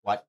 What?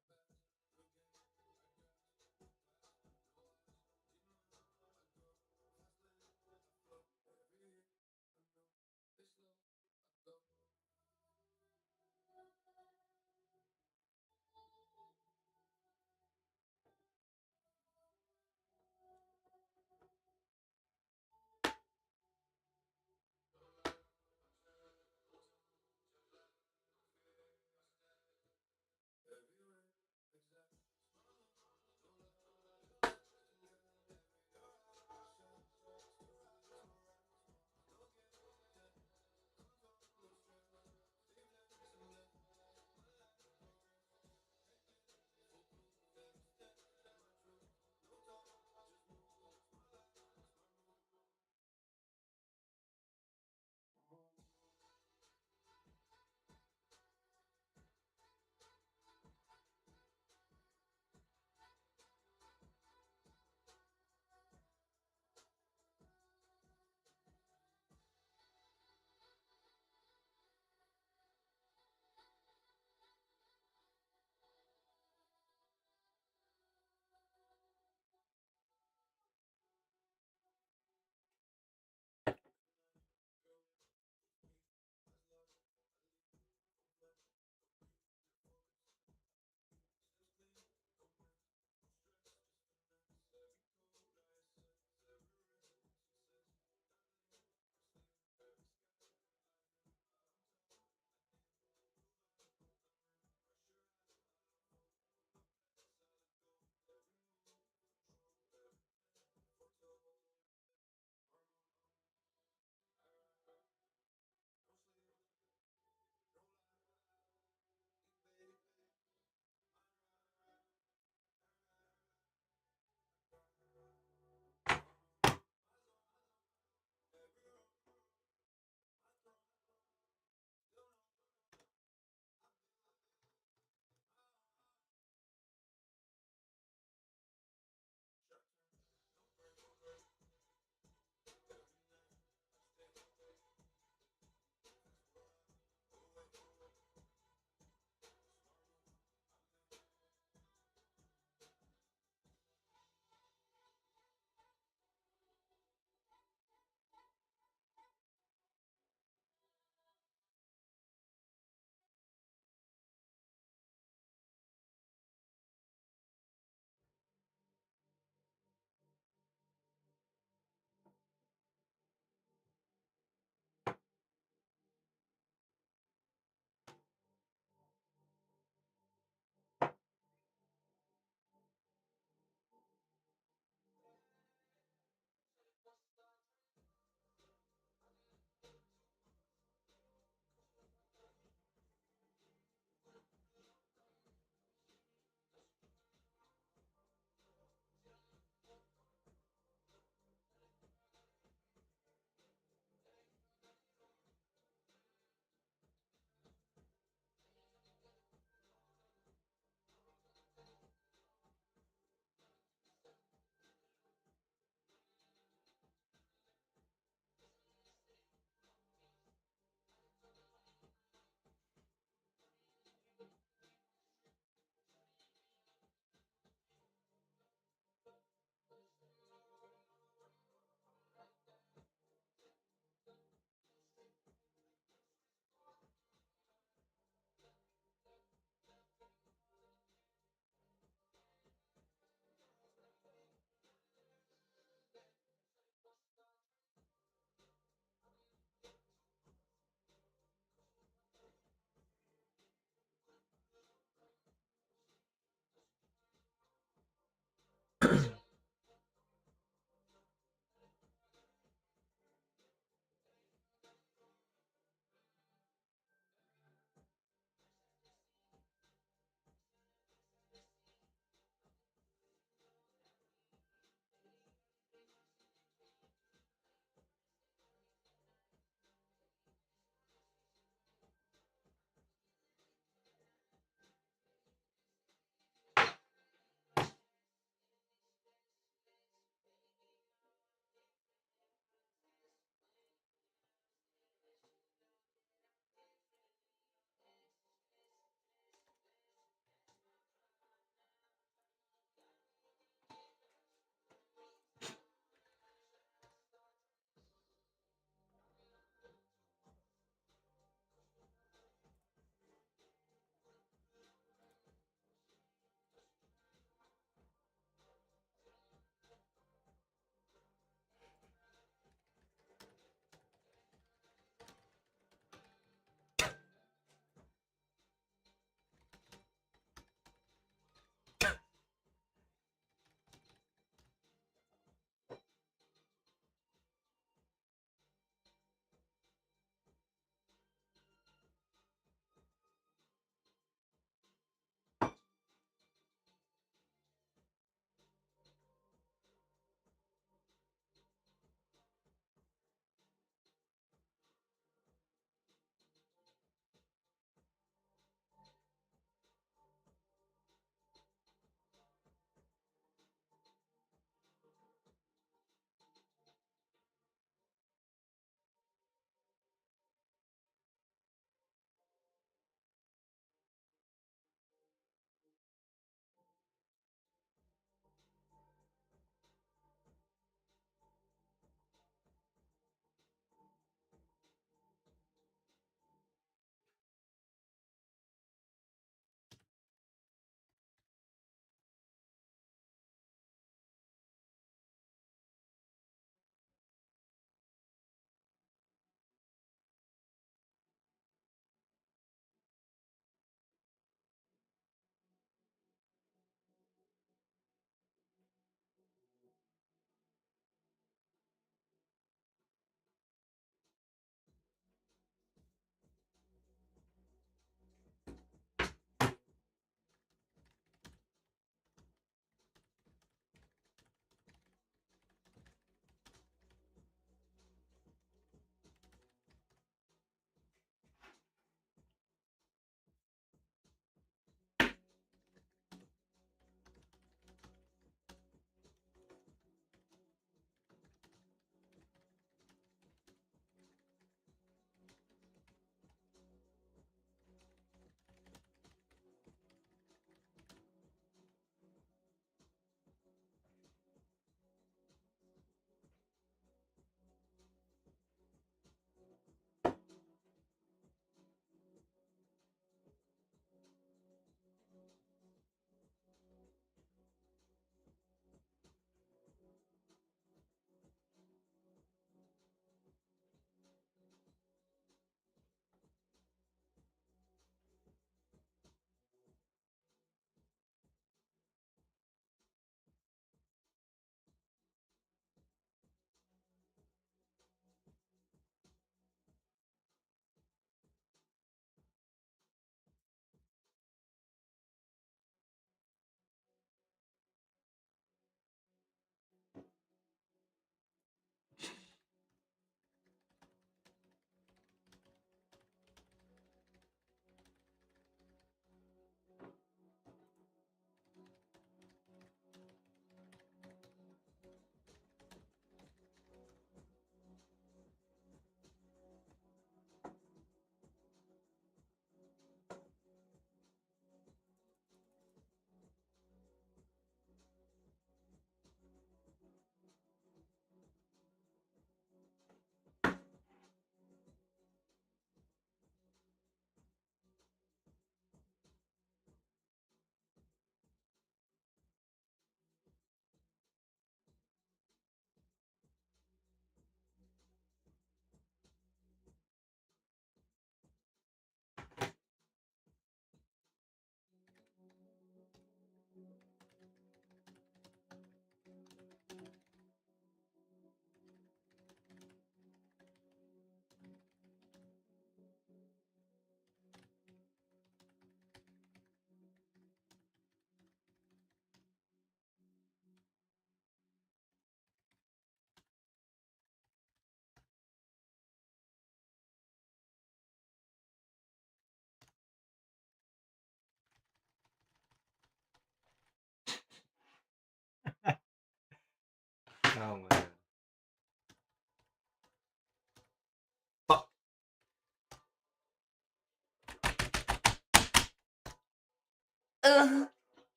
Ugh.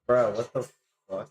Bro, what the fuck?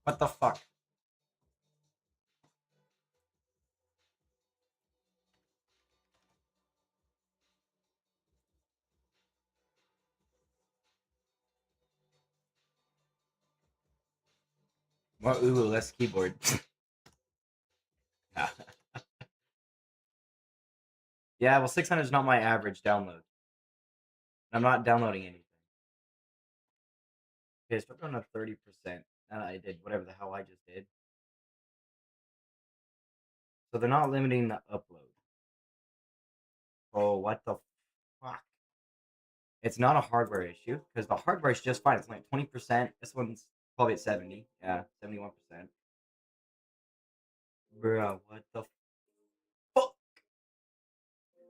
What the fuck? More Ulu, less keyboard. Yeah. Yeah, well, 600 is not my average download. I'm not downloading anything. Okay, it's on a 30%. I did whatever the hell I just did. So they're not limiting the upload. Oh, what the fuck? It's not a hardware issue because the hardware is just fine. It's like 20%. This one's probably at 70. Yeah, 71%. Bro, what the fuck?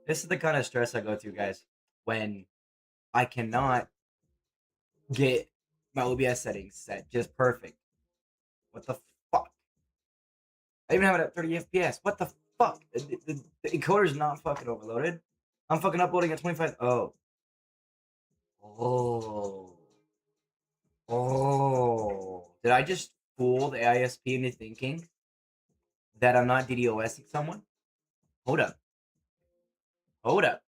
This is the kind of stress I go through, guys, when I cannot get my OBS settings set just perfect. What the fuck? I even have it at 30 FPS. What the fuck? The encoder is not fucking overloaded. I'm fucking uploading at 25. Oh. Oh. Oh. Did I just fool the ISP into thinking that I'm not DDoSing someone? Hold up. Hold up.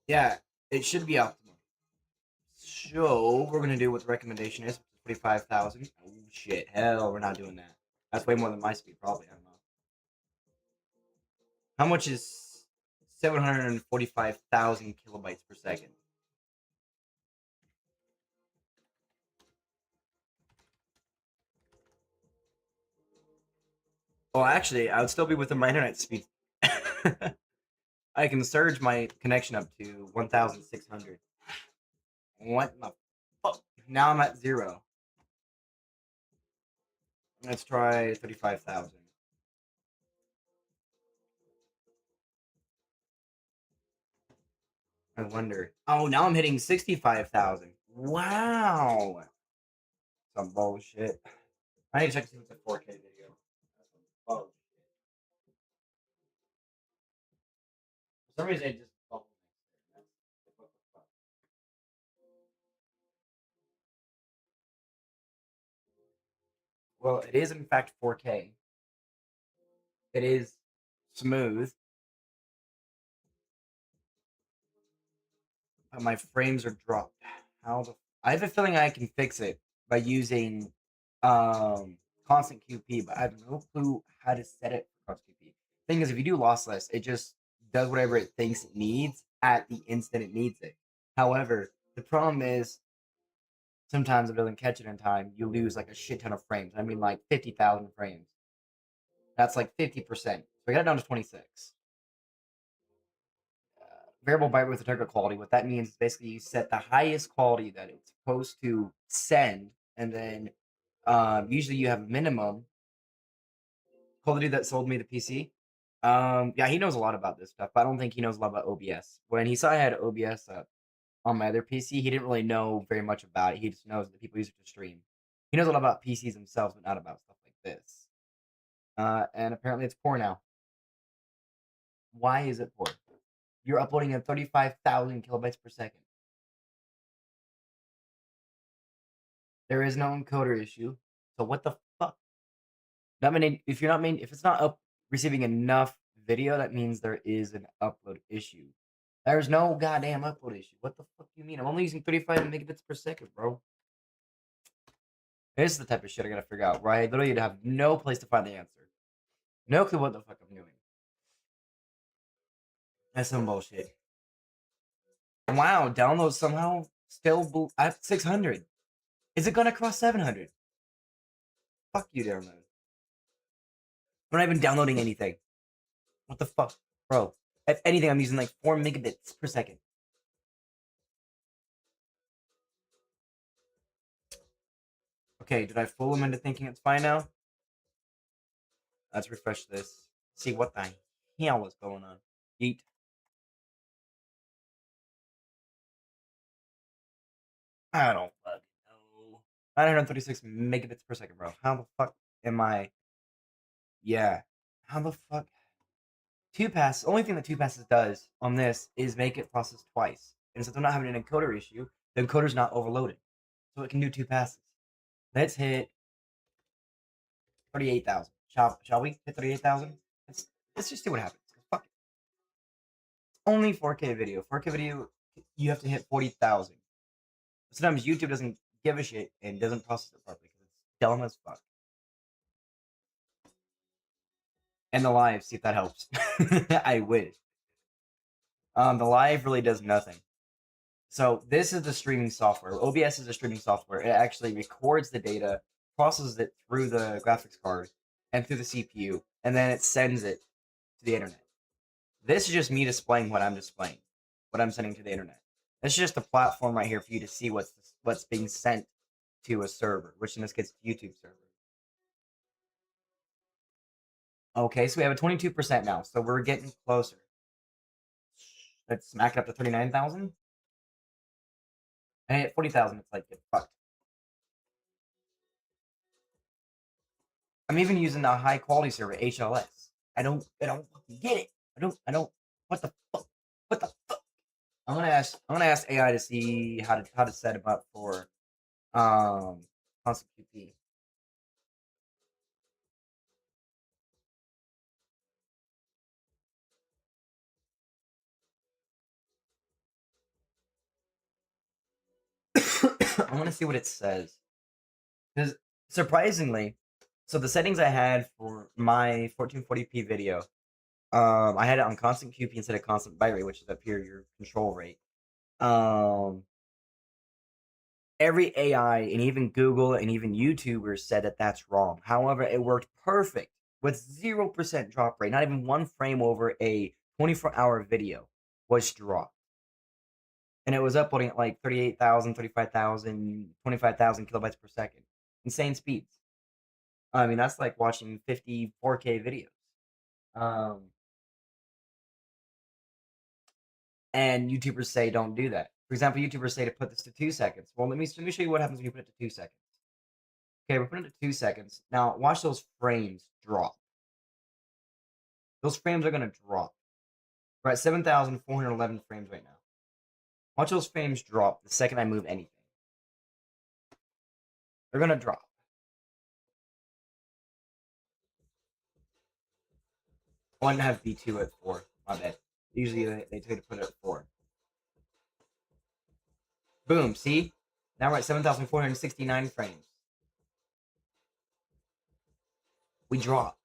Yeah, it should be optimal. So we're gonna do what the recommendation is, 45,000. Oh shit, hell, we're not doing that. That's way more than my speed, probably. I don't know. How much is 745,000 kilobytes per second? Well, actually, I would still be within my internet speed. I can surge my connection up to 1,600. What the fuck? Now I'm at 0. Let's try 35,000. I wonder. Oh, now I'm hitting 65,000. Wow. Some bullshit. I need to check to see if it's a 4K video. That's some bullshit. For some reason, it just bubbled next there. What the fuck? Well, it is in fact 4K. It is smooth. But my frames are dropped. How the? I have a feeling I can fix it by using constant QP, but I have no clue how to set it for constant QP. Thing is, if you do lossless, it just does whatever it thinks it needs at the instant it needs it. However, the problem is sometimes if it doesn't catch it in time, you lose like a shit ton of frames. I mean, like 50,000 frames. That's like 50%. So we got it down to 26. Variable byte target quality. What that means is basically you set the highest quality that it's supposed to send, and then usually you have a minimum. Call of Duty that sold me the PC. Yeah, he knows a lot about this stuff, but I don't think he knows a lot about OBS. When he saw I had OBS on my other PC, he didn't really know very much about it. He just knows that people use it to stream. He knows a lot about PCs themselves, but not about stuff like this. And apparently it's poor now. Why is it poor? You're uploading at 35,000 kilobytes per second. There is no encoder issue. So what the fuck? If it's not up receiving enough video, that means there is an upload issue. There's no goddamn upload issue. What the fuck do you mean? I'm only using 35 megabits per second, bro. This is the type of shit I gotta figure out, where I literally have no place to find the answer. No clue what the fuck I'm doing. That's some bullshit. Wow, download somehow still at 600. Is it gonna cross 700? Fuck you, download. I'm not even downloading anything. What the fuck? Bro, if anything, I'm using like 4 megabits per second. Okay, did I fool him into thinking it's fine now? Let's refresh this. See what the hell is going on. Yeet. I don't fucking know. 936 megabits per second, bro. How the fuck am I? Yeah. How the fuck? Two passes. Only thing that two passes does on this is make it process twice. And since I'm not having an encoder issue, the encoder's not overloaded. So it can do two passes. Let's hit 38,000. Shall we hit 38,000? Let's just see what happens. Fuck it. Only 4K video. 4K video, you have to hit 40,000. Sometimes YouTube doesn't give a shit and doesn't process it properly because it's dumb as fuck. And the live, see if that helps. I wish. The live really does nothing. So this is the streaming software. OBS is a streaming software. It actually records the data, processes it through the graphics card and through the CPU, and then it sends it to the internet. This is just me displaying what I'm displaying, what I'm sending to the internet. This is just a platform right here for you to see what's being sent to a server, which in this case is YouTube server. Okay, so we have a 22% now, so we're getting closer. Let's smack it up to 39,000. And at 40,000, it's like, get fucked. I'm even using the high quality server, HLS. I don't fucking get it. I don't, what the fuck? What the fuck? I'm gonna ask AI to see how to set him up for, constant QP. I want to see what it says. Because surprisingly, so the settings I had for my 1440p video, I had it on constant QP instead of constant bitrate, which is up here, your control rate. Every AI and even Google and even YouTubers said that that's wrong. However, it worked perfect with 0% drop rate. Not even one frame over a 24-hour video was dropped. And it was uploading at like 38,000, 35,000, 25,000 kilobytes per second. Insane speeds. I mean, that's like watching 50 4K videos. And YouTubers say don't do that. For example, YouTubers say to put this to 2 seconds. Well, let me show you what happens when you put it to 2 seconds. Okay, we're putting it to 2 seconds. Now, watch those frames drop. Those frames are going to drop. We're at 7,411 frames right now. Watch those frames drop the second I move anything. They're going to drop. I wouldn't have V2 at 4. My bad. Usually they tell you to put it at 4. Boom, see? Now we're at 7,469 frames. We dropped.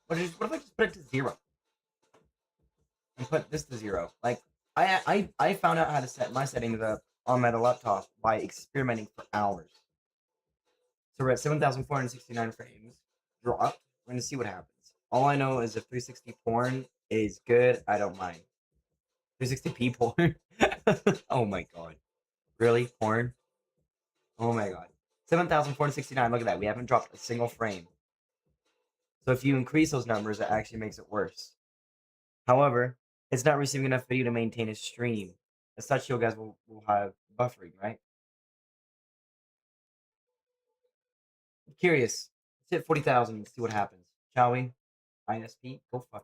What if I just put it to 0? and put this to 0. Like I found out how to set my settings up on my laptop by experimenting for hours. So we're at 7,469 frames. Dropped. We're gonna see what happens. All I know is if 360 porn is good, I don't mind. 360p porn. Oh my god. Really? Porn? Oh my god. 7,469. Look at that. We haven't dropped a single frame. So if you increase those numbers, it actually makes it worse. However, it's not receiving enough video to maintain a stream. As such, you guys will have buffering, right? I'm curious. Let's hit 40,000 and see what happens. Shall we? ISP? Go fuck yourself.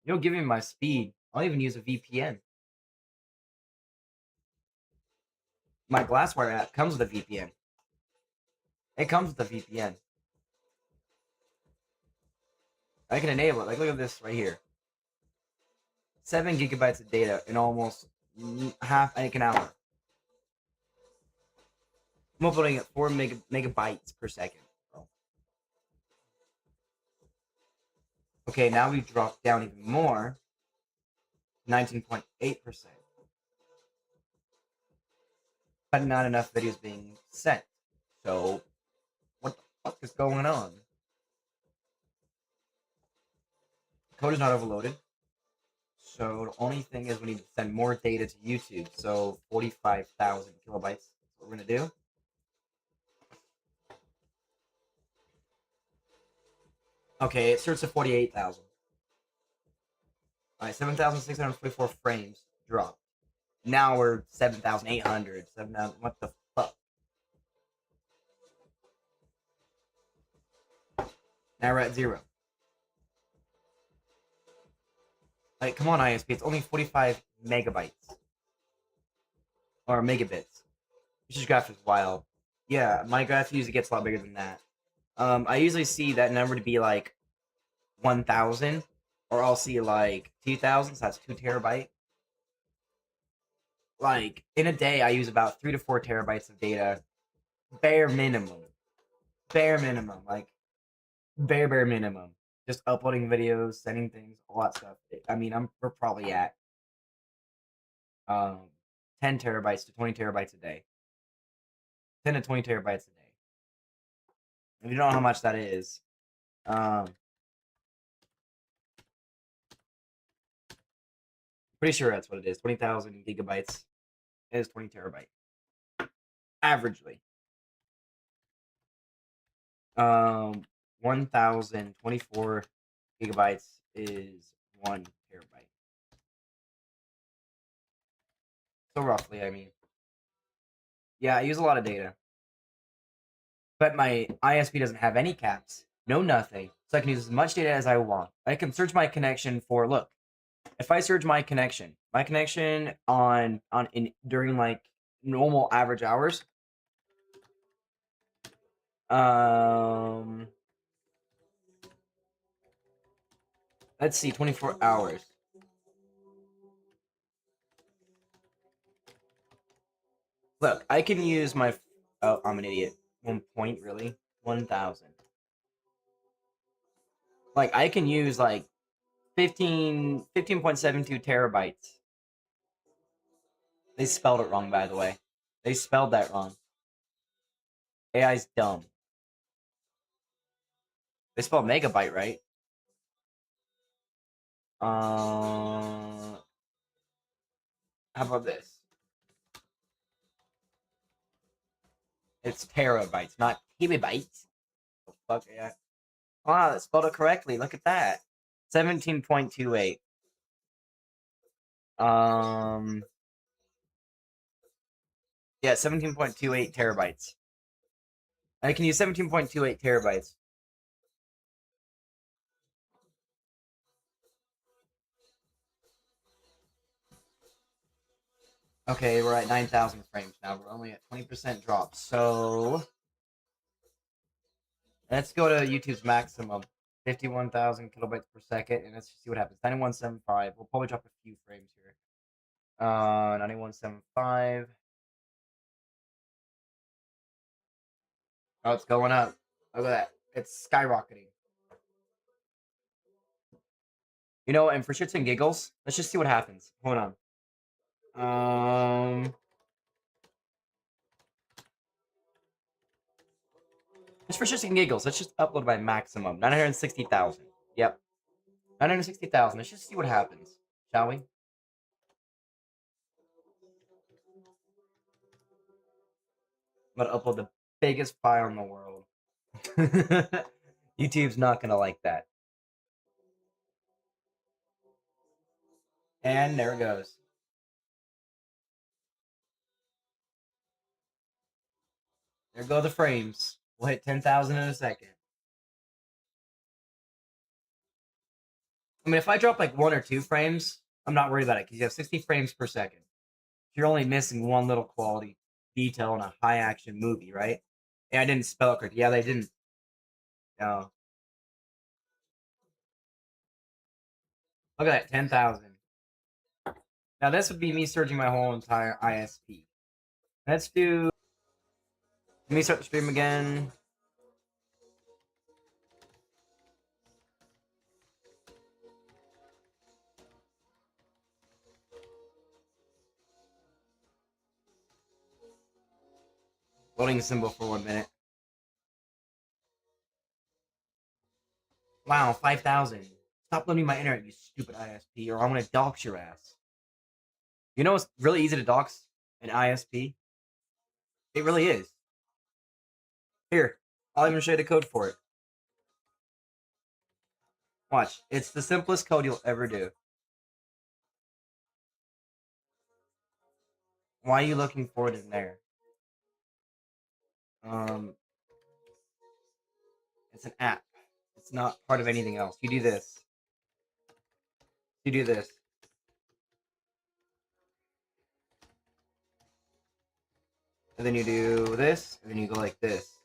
You don't give me my speed. I'll even use a VPN. My Glasswire app comes with a VPN. It comes with a VPN. I can enable it. Like, look at this right here. 7 gigabytes of data in almost half an hour. I'm uploading at 4 megabytes per second. Bro. Okay, now we've dropped down even more. 19.8%. But not enough videos being sent. So, what the fuck is going on? Code is not overloaded. So the only thing is we need to send more data to YouTube. So 45,000 kilobytes. That's what we're gonna do. Okay, it starts at 48,000. All right, 7,644 frames dropped. Now we're 7,800. 7,000. What the fuck? Now we're at 0. Like, come on, ISP. It's only 45 megabytes or megabits. This just graph is wild. Yeah, my graph usually gets a lot bigger than that. I usually see that number to be like 1,000, or I'll see like 2,000. So that's 2 terabyte. Like in a day, I use about 3 to 4 terabytes of data, bare minimum. Bare minimum, like bare minimum. Just uploading videos, sending things, all that stuff. I mean, we're probably at um 10 terabytes to 20 terabytes a day. 10 to 20 terabytes a day. If you don't know how much that is, um, pretty sure that's what it is. 20,000 gigabytes is 20 terabyte, averagely. 1,024 gigabytes is 1 terabyte. So roughly, I mean. Yeah, I use a lot of data. But my ISP doesn't have any caps, no nothing. So I can use as much data as I want. I can search my connection for, look, if I search my connection on during like normal average hours, let's see, 24 hours. Look, I can use my, oh, I'm an idiot. 1 point, really? 1,000. Like, I can use like 15.72 terabytes. They spelled it wrong, by the way. They spelled that wrong. AI's dumb. They spelled megabyte right. How about this? It's terabytes, not kilobytes. Oh, fuck yeah. Wow, that spelled it correctly. Look at that. 17.28. Yeah, 17.28 terabytes. I can use 17.28 terabytes. Okay, we're at 9,000 frames now. We're only at 20% drop. So let's go to YouTube's maximum. 51,000 kilobytes per second, and let's see what happens. 9175. We'll probably drop a few frames here. 9175. Oh, it's going up. Look at that. It's skyrocketing. You know, and for shits and giggles, let's just see what happens. Hold on. Just for shits and giggles, let's just upload by maximum 960,000. Yep, 960,000. Let's just see what happens, shall we? I'm gonna upload the biggest file in the world. YouTube's not gonna like that. And there it goes. There go the frames. We'll hit 10,000 in a second. I mean, if I drop like 1 or 2 frames, I'm not worried about it because you have 60 frames per second. You're only missing one little quality detail in a high action movie, right? Yeah, I didn't spell it correct. Yeah, they didn't. No. Look at that, 10,000. Now this would be me searching my whole entire ISP. Let's do. Let me start the stream again. Loading a symbol for 1 minute. Wow, 5,000. Stop loading my internet, you stupid ISP, or I'm gonna dox your ass. You know it's really easy to dox an ISP? It really is. Here, I'll even show you the code for it. Watch. It's the simplest code you'll ever do. Why are you looking for it in there? It's an app. It's not part of anything else. You do this. You do this. And then you do this, and then you go like this.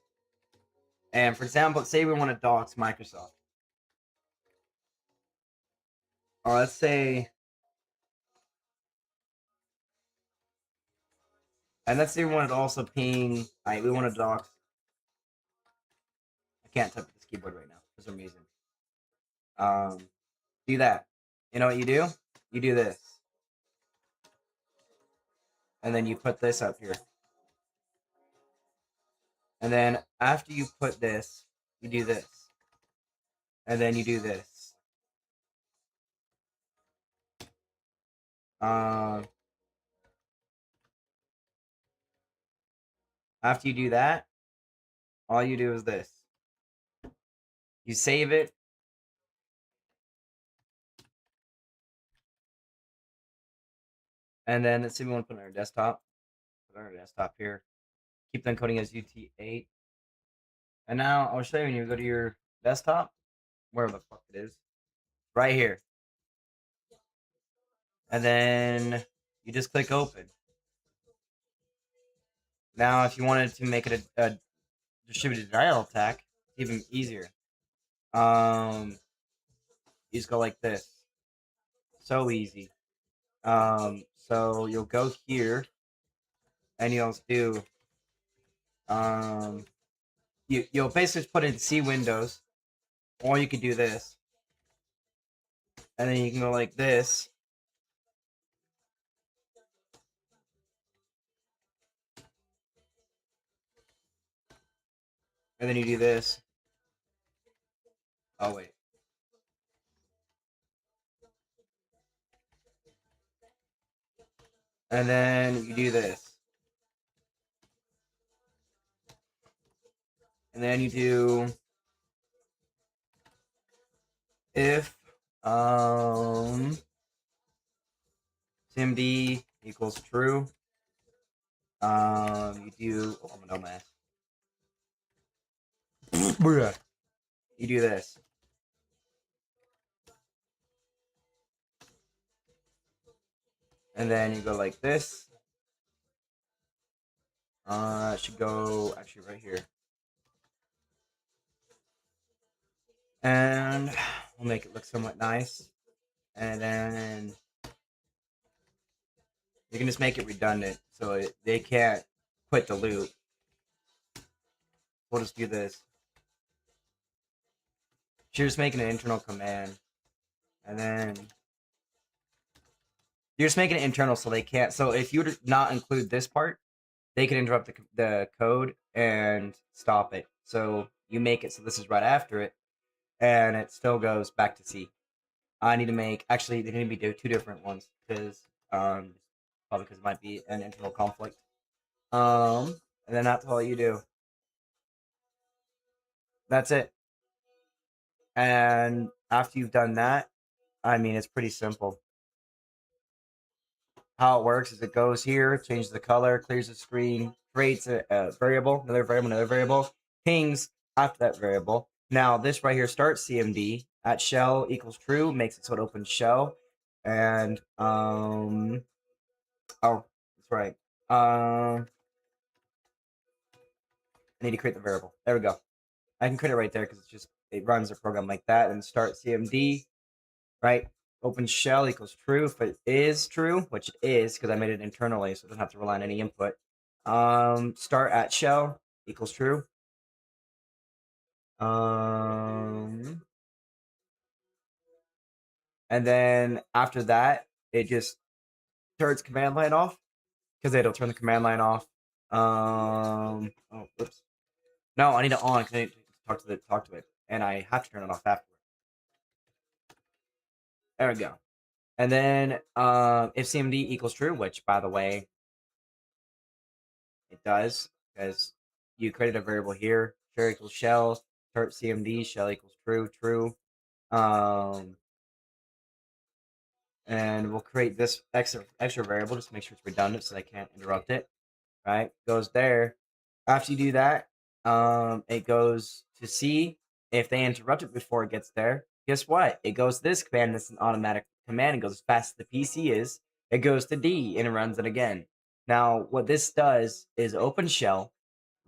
And for example, say we want to dox Microsoft. Or let's say, and let's say we wanted to also ping, we want to dox. I can't type with this keyboard right now for some reason. Do that. You know what you do? You do this. And then you put this up here. And then after you put this, you do this. And then you do this. After you do that, all you do is this. You save it. And then let's see if we want to put it on our desktop. Put it on our desktop here. Keep the encoding as UT8. And now I'll show you when you go to your desktop, wherever the fuck it is. Right here. And then you just click open. Now if you wanted to make it a distributed denial attack, it's even easier. You just go like this. So easy. So you'll go here and you'll do you'll basically just put in C Windows, or you could do this. And then you can go like this. And then you do this. Oh wait. And then you do this. And then you do if SIMD equals true. You do I'm a dumbass. You do this. And then you go like this. It should go actually right here. And we'll make it look somewhat nice. And then you can just make it redundant so they can't quit the loop. We'll just do this. You're just making an internal command. and then you're just making it internal so they can't. So if you were to not include this part, they can interrupt the code and stop it. So you make it so this is right after it, and it still goes back to C. I need to make, actually, they need to be two different ones because probably because it might be an internal conflict. And then that's all you do. That's it. And after you've done that, I mean, it's pretty simple. How it works is it goes here, changes the color, clears the screen, creates a variable, another variable, pings after that variable. Now this right here starts CMD at shell equals true, makes it so it opens shell, and oh, that's right. I need to create the variable. There we go. I can create it right there because it runs a program like that and start CMD, right? Open shell equals true if it is true, which it is because I made it internally, so it doesn't have to rely on any input. Start at shell equals true. And then after that, it just turns command line off because it'll turn the command line off. Oh, whoops. No, I need it on because I need to talk to it, and I have to turn it off afterward. There we go. And then if CMD equals true, which by the way, it does, because you created a variable here, shell equals shell, start CMD, shell equals true, true. And we'll create this extra variable just to make sure it's redundant so they can't interrupt it. Right? Goes there. After you do that, it goes to C. If they interrupt it before it gets there, guess what? It goes to this command. It's an automatic command. It goes as fast as the PC is. It goes to D and it runs it again. Now, what this does is open shell,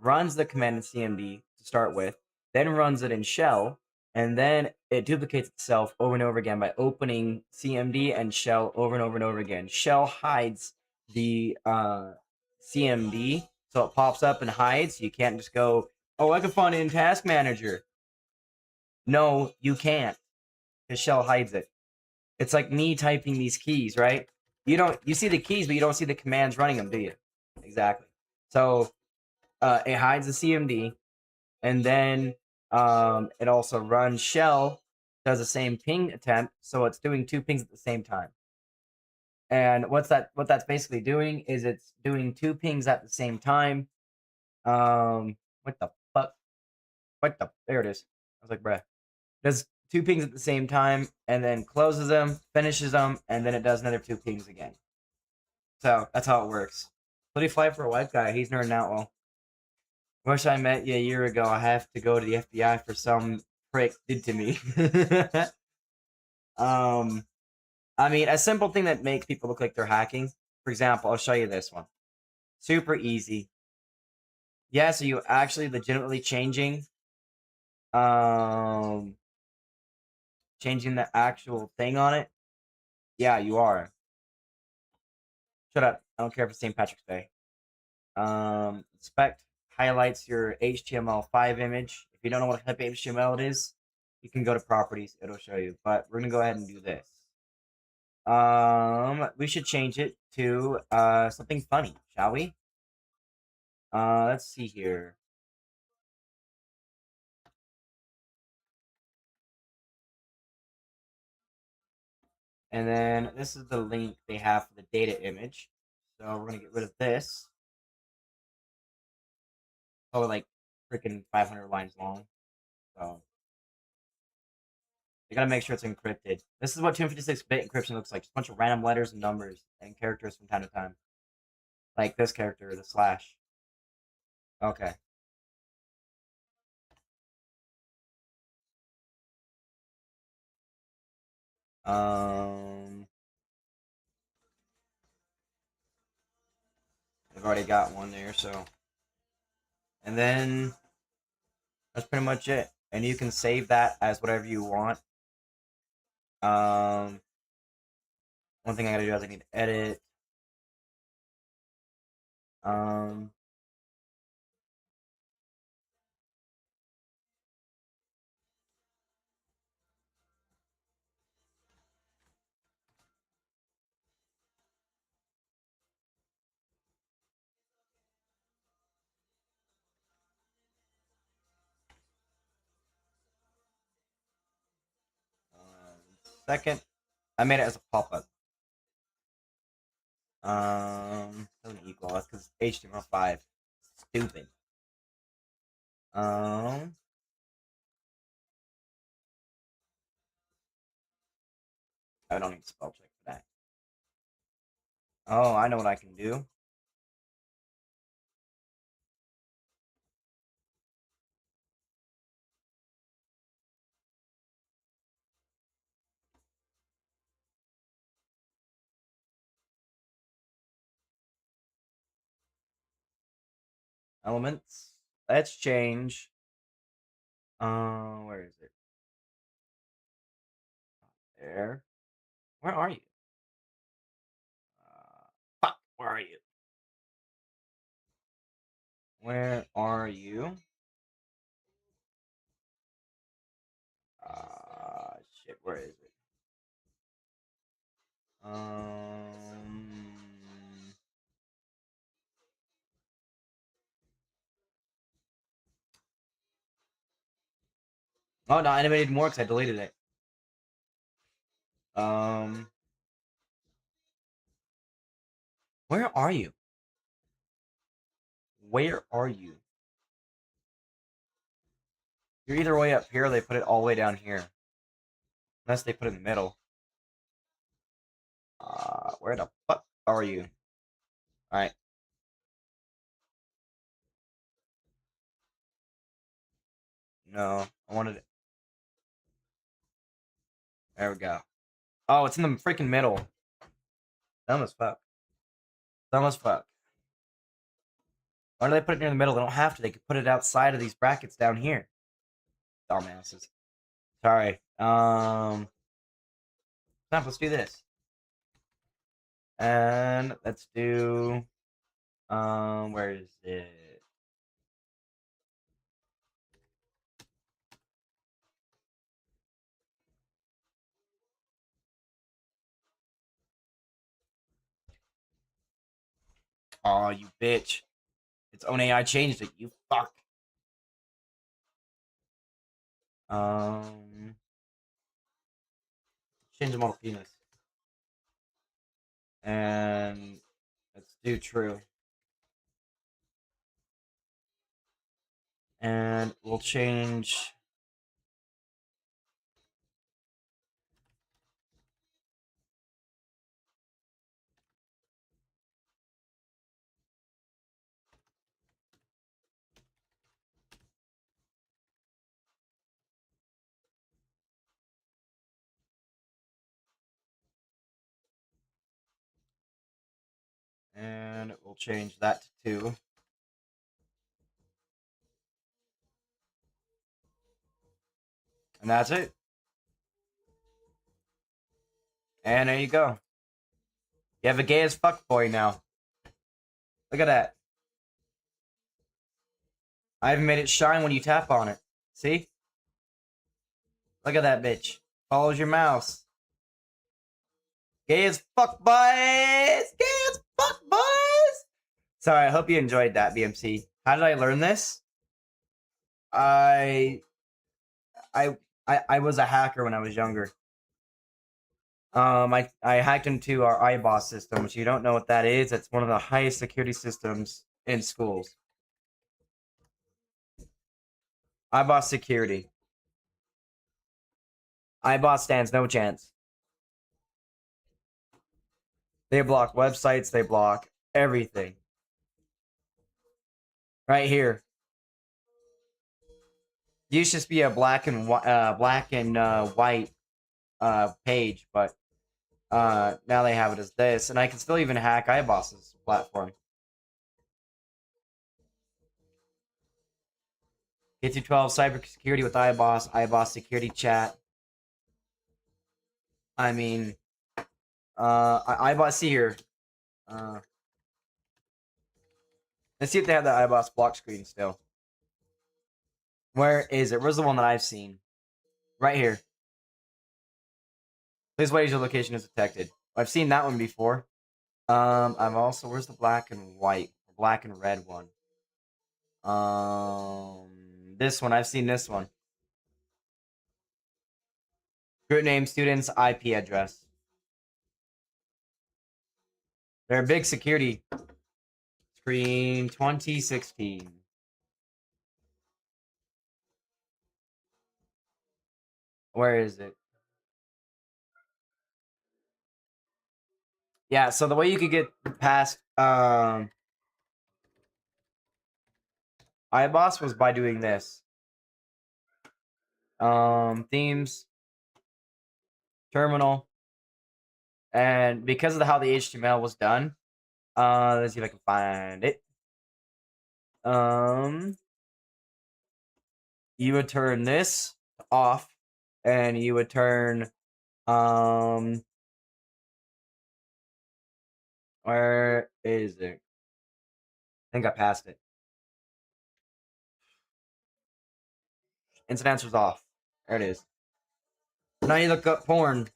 runs the command in CMD to start with, then runs it in shell, and then it duplicates itself over and over again by opening CMD and shell over and over and over again. Shell hides the CMD, so it pops up and hides. You can't just go, oh, I can find it in Task Manager. No, you can't, because shell hides it. It's like me typing these keys, right? You see the keys, but you don't see the commands running them, do you? Exactly. So it hides the CMD, and then it also runs shell, does the same ping attempt, so it's doing two pings at the same time. And what that's basically doing is it's doing two pings at the same time. What the fuck? There it is. I was like, bruh. Does two pings at the same time, and then closes them, finishes them, and then it does another two pings again. So that's how it works. Pretty fly for a white guy. He's nerding out well. Wish I met you a year ago. I have to go to the FBI for some prick did to me. I mean, a simple thing that makes people look like they're hacking. For example, I'll show you this one. Super easy. Yeah, so you actually legitimately changing changing the actual thing on it. Yeah, you are. Shut up. I don't care if it's St. Patrick's Day. Inspect highlights your HTML5 image. If you don't know what type of HTML it is, you can go to properties. It'll show you. But we're gonna go ahead and do this. We should change it to something funny, shall we? Let's see here. And then this is the link they have for the data image. So we're gonna get rid of this. Probably like freaking 500 lines long. So you gotta make sure it's encrypted. This is what 256-bit encryption looks like. Just a bunch of random letters and numbers and characters from time to time. Like this character, the slash. Okay. I've already got one there, so. And then that's pretty much it. And you can save that as whatever you want. One thing I gotta do is I need to edit. Um, second. I made it as a pop-up. Doesn't equal. That's because it's HTML5. Stupid. I don't need spell check for that. Oh, I know what I can do. Elements. Let's change. Where is it? There. Where are you? Fuck. Where are you? Where are you? Shit. Where is it? Oh, no, animated more because I deleted it. Where are you? Where are you? You're either way up here or they put it all the way down here. Unless they put it in the middle. Where the fuck are you? Alright. No, I wanted it. There we go. Oh, it's in the freaking middle. Dumb as fuck. Dumb as fuck. Why do they put it near the middle? They don't have to. They could put it outside of these brackets down here. Dumbasses. Sorry. Let's do this. And let's do where is it? Oh, you bitch. Its own AI changed it, you fuck. Change the model penis. And let's do true. And we'll change. And we'll change that to 2. And that's it. And there you go. You have a gay as fuck boy now. Look at that. I even made it shine when you tap on it. See? Look at that bitch. Follows your mouse. Gay as fuck, boys! Gay as fuck, boys! Sorry, I hope you enjoyed that, BMC. How did I learn this? I was a hacker when I was younger. I hacked into our iBoss system, which you don't know what that is. It's one of the highest security systems in schools. iBoss security. iBoss stands no chance. They block websites. They block everything. Right here. Used to just be a black and white page, but now they have it as this, and I can still even hack iBoss's platform. K-12 cybersecurity with iBoss, iBoss security chat. I mean, iBoss, see here. Let's see if they have the iBoss block screen still. Where is it? Where's the one that I've seen? Right here. Please wait as your location is detected. I've seen that one before. I've also, where's the black and white, black and red one? This one, I've seen this one. Group name, students, IP address. They're a big security. Screen 2016. Where is it? Yeah, so the way you could get past iBoss was by doing this. Themes, terminal, and because of how the HTML was done, let's see if I can find it. You would turn this off, and you would turn where is it? I think I passed it. Instant answers off. There it is. Now you look up porn.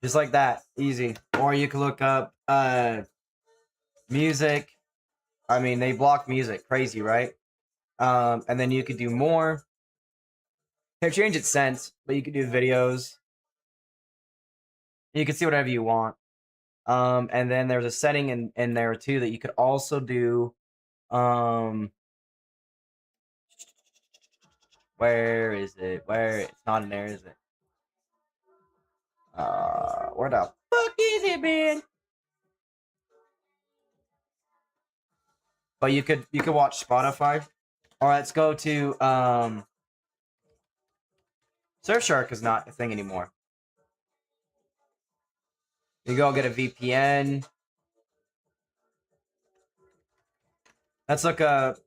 Just like that. Easy. Or you can look up music. I mean, they block music. Crazy, right? And then you could do more. They change its sense, but you could do videos. You can see whatever you want. And then there's a setting in there too that you could also do. Where is it? Where it's not in there, is it? Where the fuck is it, man? But you could watch Spotify. Or let's go to Surfshark is not a thing anymore. You go get a VPN. Let's look up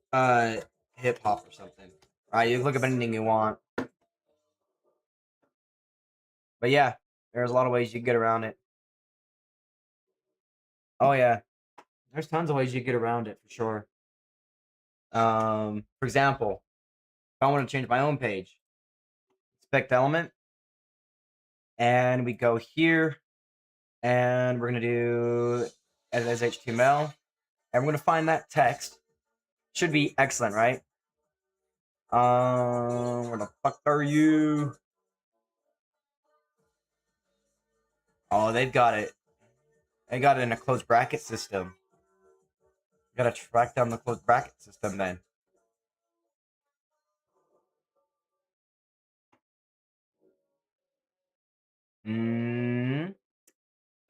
hip hop or something. All right, you can look up anything you want. But yeah, there's a lot of ways you can get around it. Oh yeah, there's tons of ways you can get around it for sure. For example, if I want to change my own page, inspect element, and we go here, and we're gonna do edit as HTML, and we're gonna find that text. Should be excellent, right? Where the fuck are you? Oh, they've got it. They got it in a closed bracket system. You gotta track down the closed bracket system then.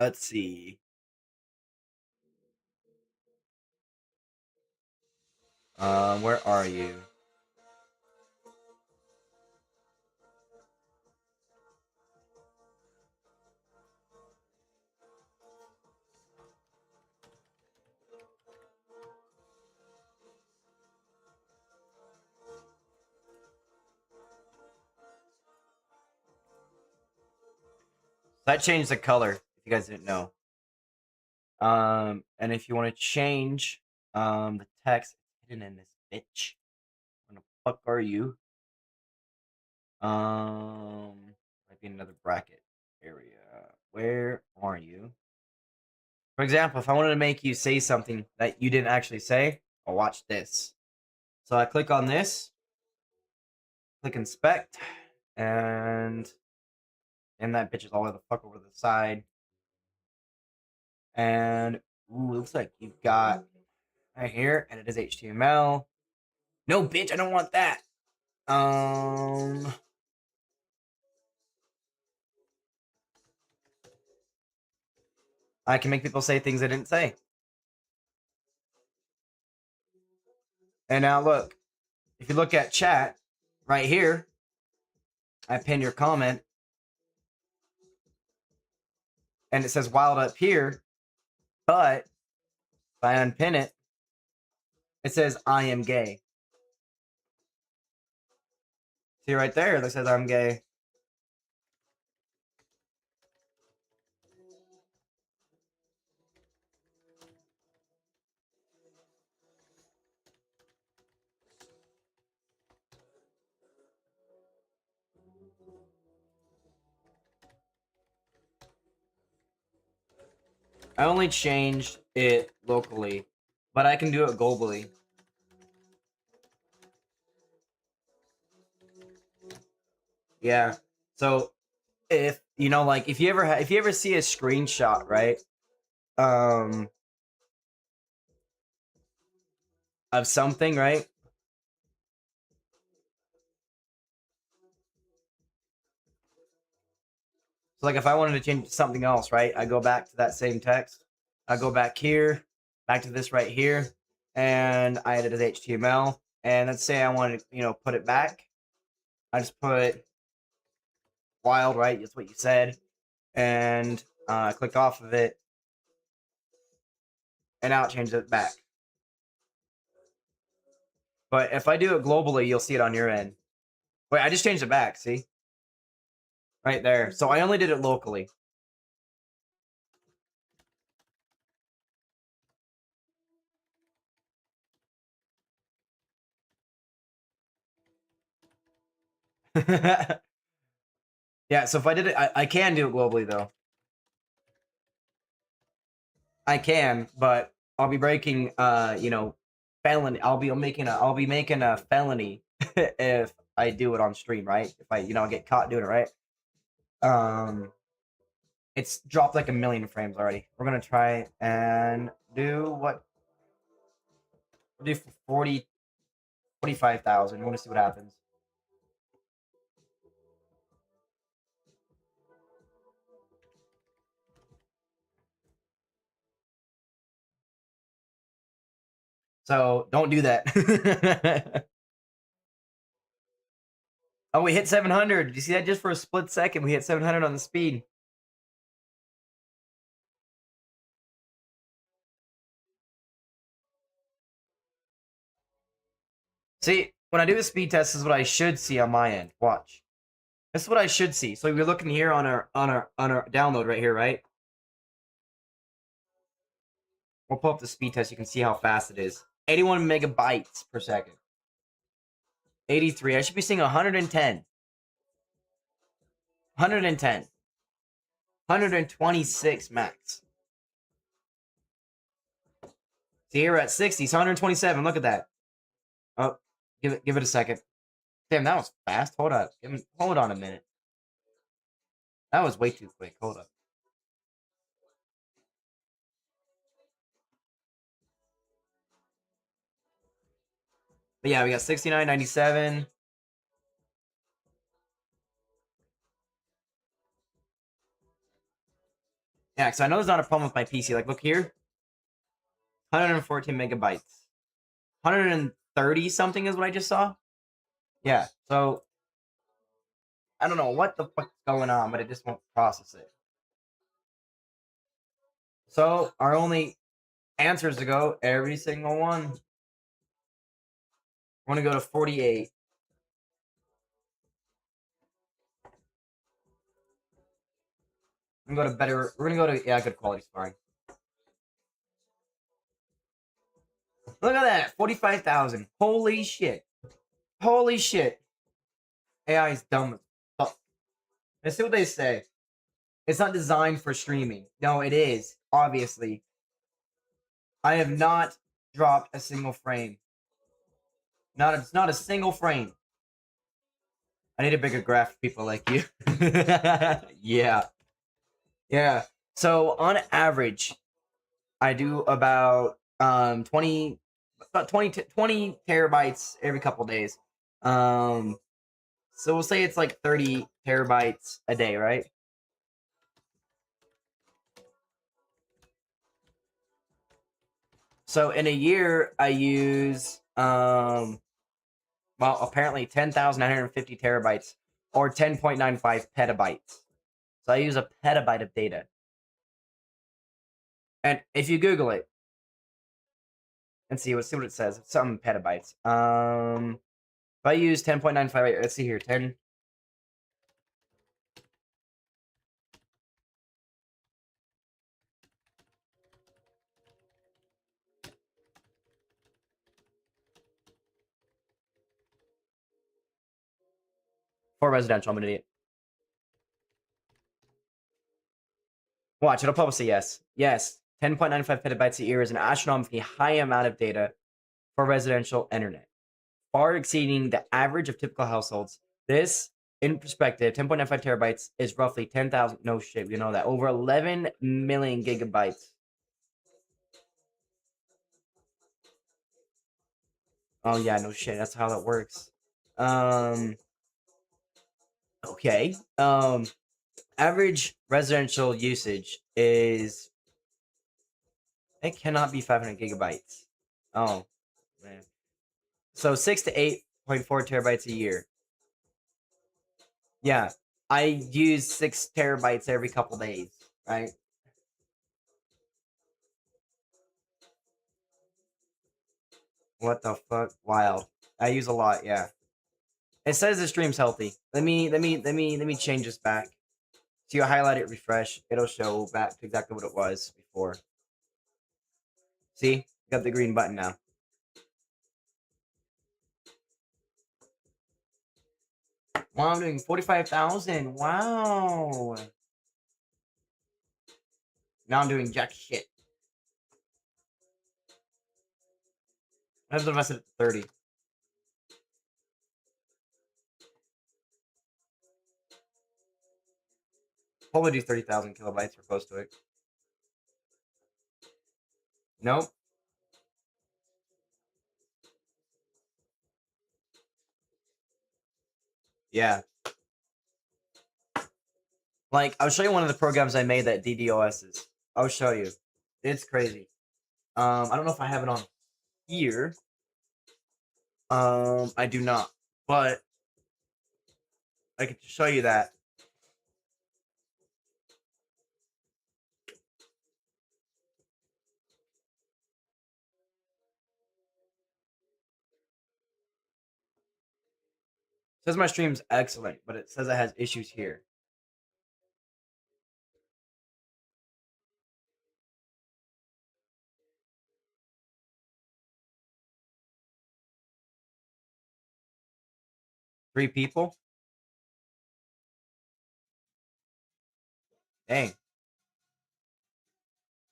Let's see. Where are you? That changed the color, if you guys didn't know. And if you want to change the text, it's hidden in this bitch. Where the fuck are you? Might be another bracket area. Where are you? For example, if I wanted to make you say something that you didn't actually say, I'll watch this. So I click on this, click inspect, and that bitch is all the fuck over the side. And ooh, looks like you've got right here, and it is HTML. No, bitch, I don't want that. I can make people say things they didn't say. And now look, if you look at chat right here, I pin your comment, and it says wild up here, but if I unpin it, it says I am gay. See right there, that says I'm gay. I only changed it locally, but I can do it globally. Yeah. So if you know, like, if you ever see a screenshot, right, um, of something, right? So like if I wanted to change something else, right, I go back to that same text. I go back here, back to this right here, and I edit as HTML. And let's say I want to, put it back. I just put wild, right? That's what you said. And I click off of it, and now it changes it back. But if I do it globally, you'll see it on your end. Wait, I just changed it back, see? Right there. So I only did it locally. Yeah, so if I did it, I can do it globally, though. I can, but I'll be breaking, felony. I'll be making a felony if I do it on stream, right? If I, get caught doing it, right? It's dropped like 1,000,000 frames already. We're gonna try and do what? We'll do 45,000. We want to see what happens. So don't do that. Oh, we hit 700. Did you see that? Just for a split second, we hit 700 on the speed. See, when I do the speed test, this is what I should see on my end. Watch. This is what I should see. So we're looking here on our download right here, right? We'll pull up the speed test. You can see how fast it is. 81 megabytes per second. 83. I should be seeing 110. 110. 126 max. See, here we're at 60. So 127. Look at that. Oh, give it a second. Damn, that was fast. Hold up. Hold on a minute. That was way too quick. Hold up. But yeah, we got 69.97. Yeah, so I know there's not a problem with my PC. Like, look here. 114 megabytes. 130 something is what I just saw. Yeah, so I don't know what the fuck's going on, but it just won't process it. So our only answers to go, every single one. We're gonna go to 48. We're gonna go to better. We're gonna go to, yeah, good quality sparring. Look at that, 45,000. Holy shit. Holy shit. AI is dumb as fuck. Let's see what they say. It's not designed for streaming. No, it is, obviously. I have not dropped a single frame. It's not a single frame. I need a bigger graph for people like you. Yeah. Yeah. So on average, I do about 20 terabytes every couple days. So we'll say it's like 30 terabytes a day, right? So in a year, I use well, apparently 10,950 terabytes or 10.95 petabytes. So I use a petabyte of data. And if you Google it and see what it says, it's some petabytes. If I use 10.95, let's see here, 10. For residential, I'm an idiot. Watch, it'll probably say yes. Yes, 10.95 petabytes a year is an astronomically high amount of data for residential internet, far exceeding the average of typical households. This in perspective, 10.95 terabytes is roughly 10,000. No shit, we know that. Over 11 million gigabytes. Oh yeah, no shit. That's how that works. Okay. Average residential usage is, it cannot be 500 gigabytes. Oh man. So 6 to 8.4 terabytes a year. Yeah, I use 6 terabytes every couple days, right? What the fuck? Wild. I use a lot. Yeah. It says the stream's healthy. Let me change this back. So you highlight it, refresh. It'll show back to exactly what it was before. See, got the green button now. Wow, I'm doing 45,000. Wow. Now I'm doing jack shit. I have the rest at 30. Probably do 30,000 kilobytes or close to it. Nope. Yeah. Like, I'll show you one of the programs I made that DDoS is. I'll show you. It's crazy. I don't know if I have it on here. I do not. But I can show you that. It says my stream's excellent, but it says it has issues here. Three people? Dang.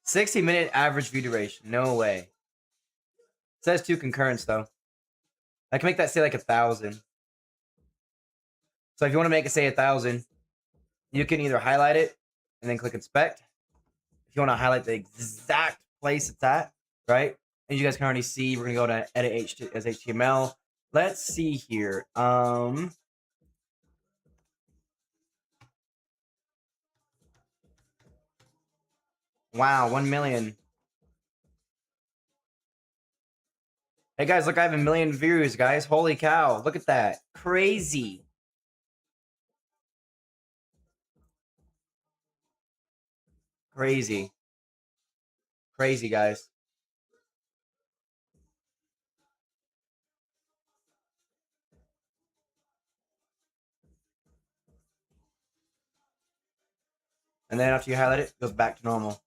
60-minute average view duration. No way. It says 2 concurrents, though. I can make that say like 1,000. So if you want to make it say 1,000, you can either highlight it and then click inspect. If you want to highlight the exact place it's at, right? And you guys can already see, we're going to go to edit as HTML. Let's see here. Wow, 1 million. Hey guys, look, I have 1 million views, guys. Holy cow. Look at that. Crazy. Crazy. Crazy, guys. And then after you highlight it, it goes back to normal.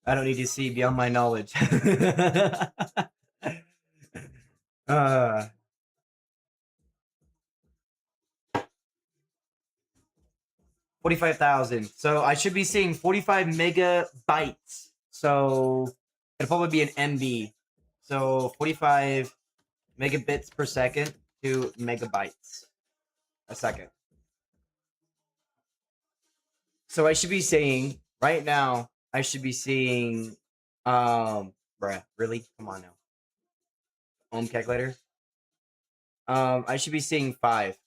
I don't need to see beyond my knowledge. 45,000. So I should be seeing 45 megabytes. So it'll probably be an MB. So 45 megabits per second to megabytes a second. So I should be seeing right now, I should be seeing bruh, really? Come on now. Home calculator. I should be seeing 5.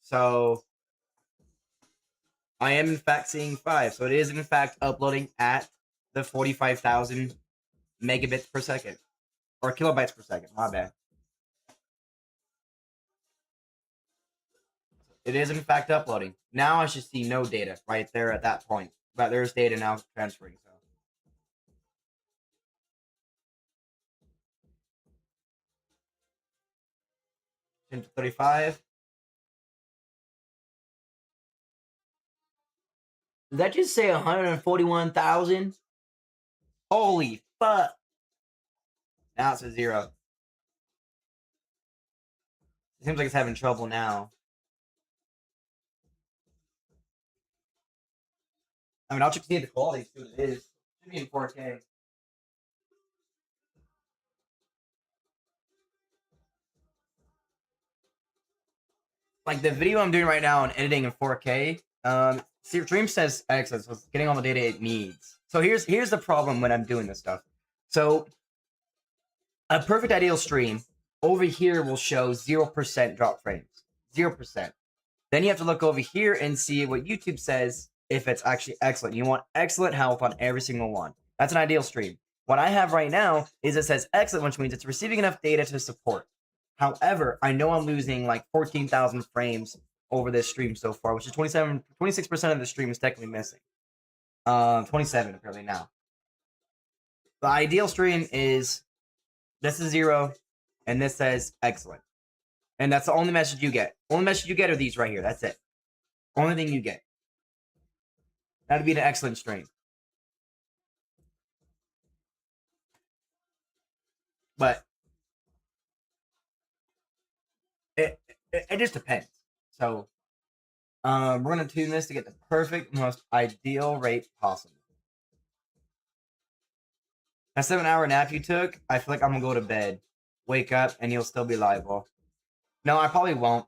So I am in fact seeing 5. So it is in fact uploading at the 45,000 megabits per second. Or kilobytes per second, my bad. It is in fact uploading. Now I should see no data right there at that point. But there's data now transferring. So 10 to 35. Did that just say 141,000? Holy fuck. Now it's a 0. It seems like it's having trouble now. I mean, I'll check to see the quality, see what it is. It should be in 4K. like the video I'm doing right now and editing in 4K. Stream says excellent, so it's getting all the data it needs. So here's the problem when I'm doing this stuff. So a perfect ideal stream over here will show 0% drop frames, 0%. Then you have to look over here and see what YouTube says if it's actually excellent. You want excellent health on every single one. That's an ideal stream. What I have right now is it says excellent, which means it's receiving enough data to support. However, I know I'm losing like 14,000 frames over this stream so far, which is 26% of the stream is technically missing. 27 apparently now. The ideal stream is this is 0, and this says excellent. And that's the only message you get. Only message you get are these right here. That's it. Only thing you get. That'd be an excellent stream. But it just depends. So we're gonna tune this to get the perfect, most ideal rate possible. That 7-hour nap you took, I feel like I'm gonna go to bed, wake up, and you'll still be liable. No, I probably won't.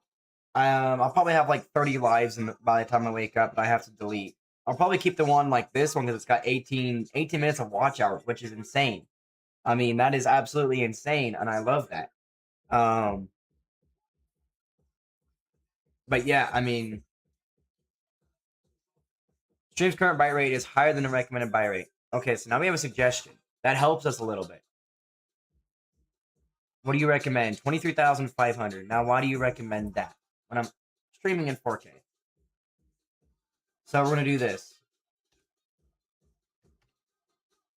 I'll probably have like 30 lives by the time I wake up, but I have to delete. I'll probably keep the one like this one because it's got 18 minutes of watch hours, which is insane. I mean, that is absolutely insane, and I love that. But yeah, I mean, stream's current bite rate is higher than the recommended bite rate. Okay, so now we have a suggestion. That helps us a little bit. What do you recommend? 23,500. Now, why do you recommend that when I'm streaming in 4K? So we're going to do this.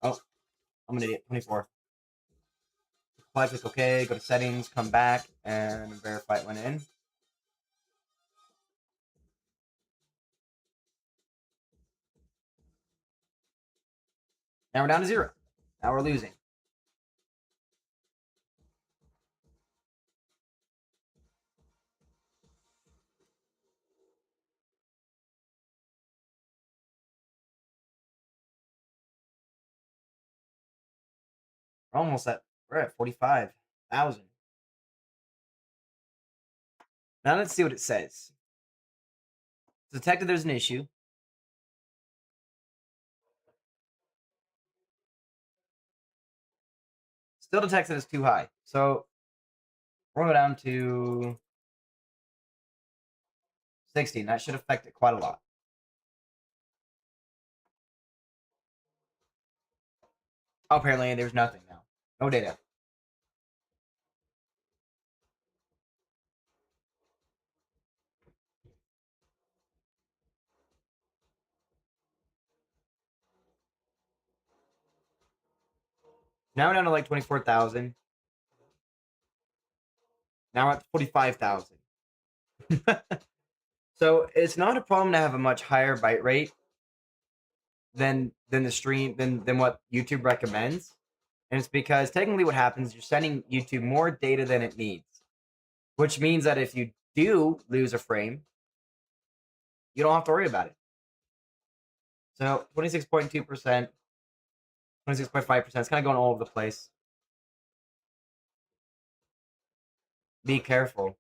Oh, I'm an idiot. 24. Apply, click OK, go to settings, come back, and verify it went in. Now we're down to 0. Now we're losing. We're at 45,000. Now let's see what it says. Detected there's an issue. Still detected as too high. So we're going down to 16. That should affect it quite a lot. Oh, apparently there's nothing now. No data. Now we're down to like 24,000. Now we're at 45,000. So it's not a problem to have a much higher bite rate than the stream than what YouTube recommends. And it's because technically what happens is you're sending YouTube more data than it needs. Which means that if you do lose a frame, you don't have to worry about it. So 26.2%, 26.5%. It's kind of going all over the place. Be careful.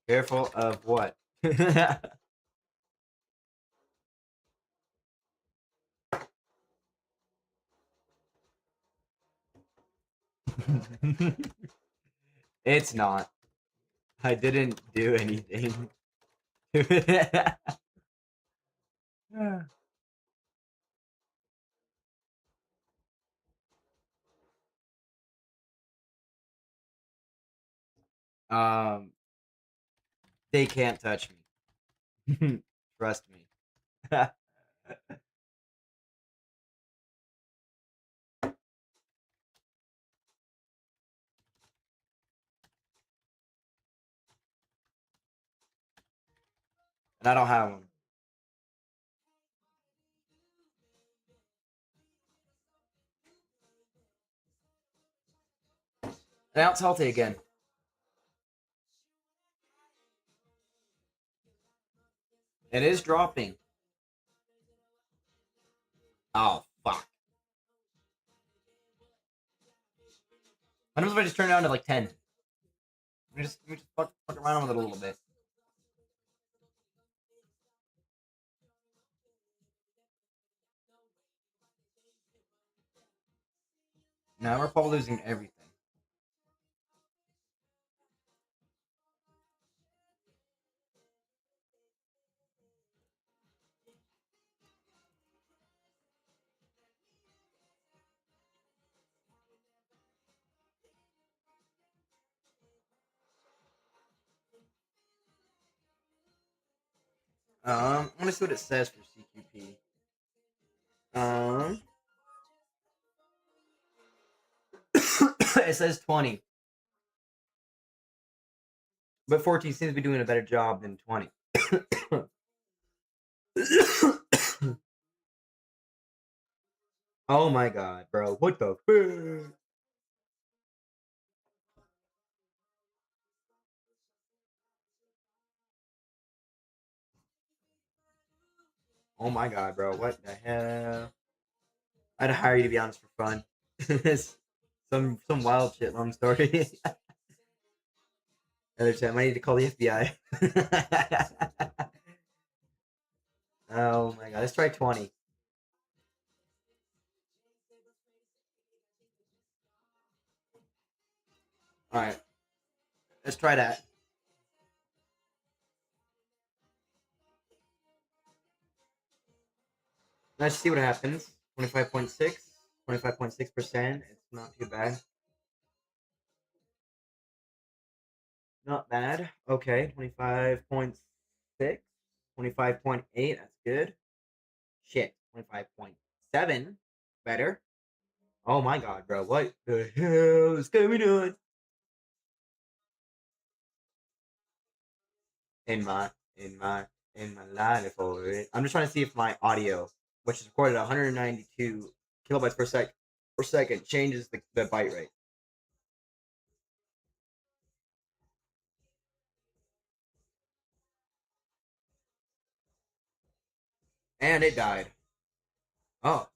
Careful of what? It's not. I didn't do anything. They can't touch me. Trust me. And I don't have them. Now it's healthy again. It is dropping. Oh, fuck. I wonder if I just turn it down to like 10. Let me just fuck around with it a little bit. Now we're probably losing everything. I'm gonna see what it says for CQP. Um, it says 20, but 14 seems to be doing a better job than 20. Oh my god, bro! What the? Oh my god, bro! What the hell? I'd hire you to be honest for fun. some wild shit. Long story. Other time, I need to call the FBI. Oh my god, let's try 20. All right, let's try that. Let's see what happens. 25.6, 25.6%. It's not too bad. Not bad. Okay, 25.6, 25.8. That's good. Shit, 25.7. Better. Oh my god, bro. What the hell is going on? In my, in my, in my life over it. I'm just trying to see if my audio, which is recorded at 192 kilobytes per second, changes the byte rate. And it died. Oh,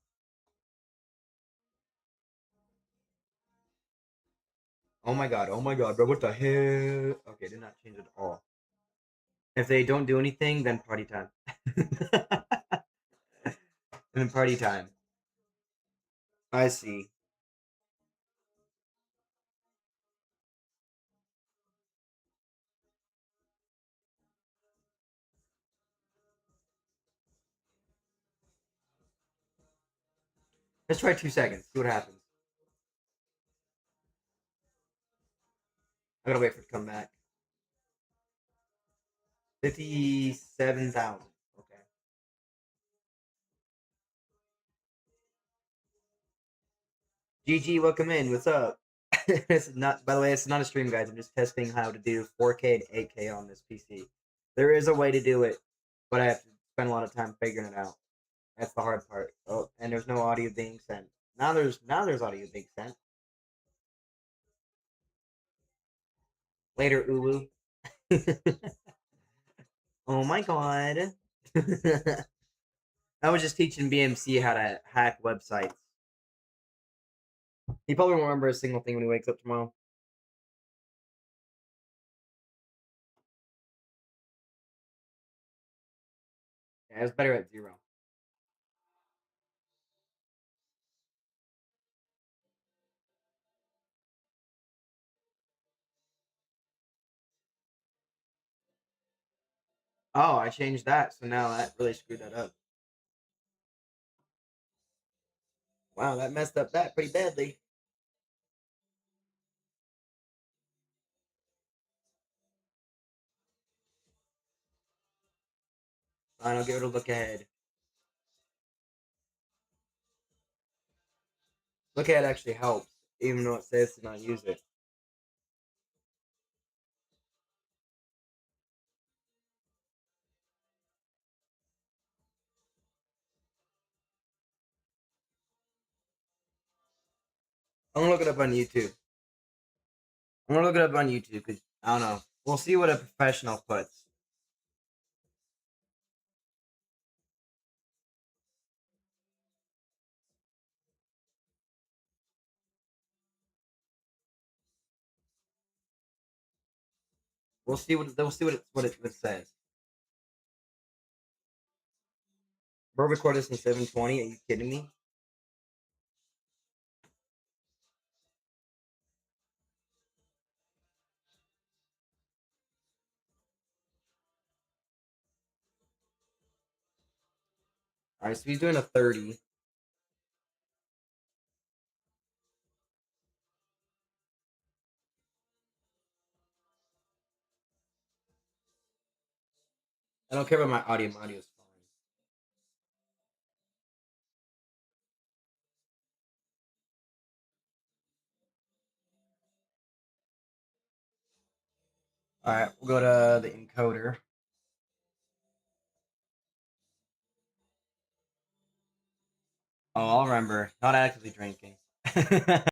oh my god, bro, what the hell? Okay, did not change at all. If they don't do anything, then party time. Then party time. I see. Let's try 2 seconds. See what happens. I gotta wait for it to come back. 57,000. Okay. GG, welcome in. What's up? This is not, by the way, it's not a stream, guys. I'm just testing how to do 4K and 8K on this PC. There is a way to do it, but I have to spend a lot of time figuring it out. That's the hard part. Oh, and there's no audio being sent. Now there's audio being sent. Later, Ulu. Oh my god. I was just teaching BMC how to hack websites. He probably won't remember a single thing when he wakes up tomorrow. Yeah, it's better at 0. Oh, I changed that, so now that really screwed that up. Wow, that messed up that pretty badly. Fine, I'll give it a look ahead. Look ahead actually helps, even though it says to not use it. I'm gonna look it up on YouTube. I'm gonna look it up on YouTube because I don't know. We'll see what a professional puts. We'll see what it says. We're recording this in 720. Are you kidding me? All right, so he's doing a 30. I don't care about my audio. My audio is fine. All right, we'll go to the encoder. Oh, I'll remember. Not actively drinking.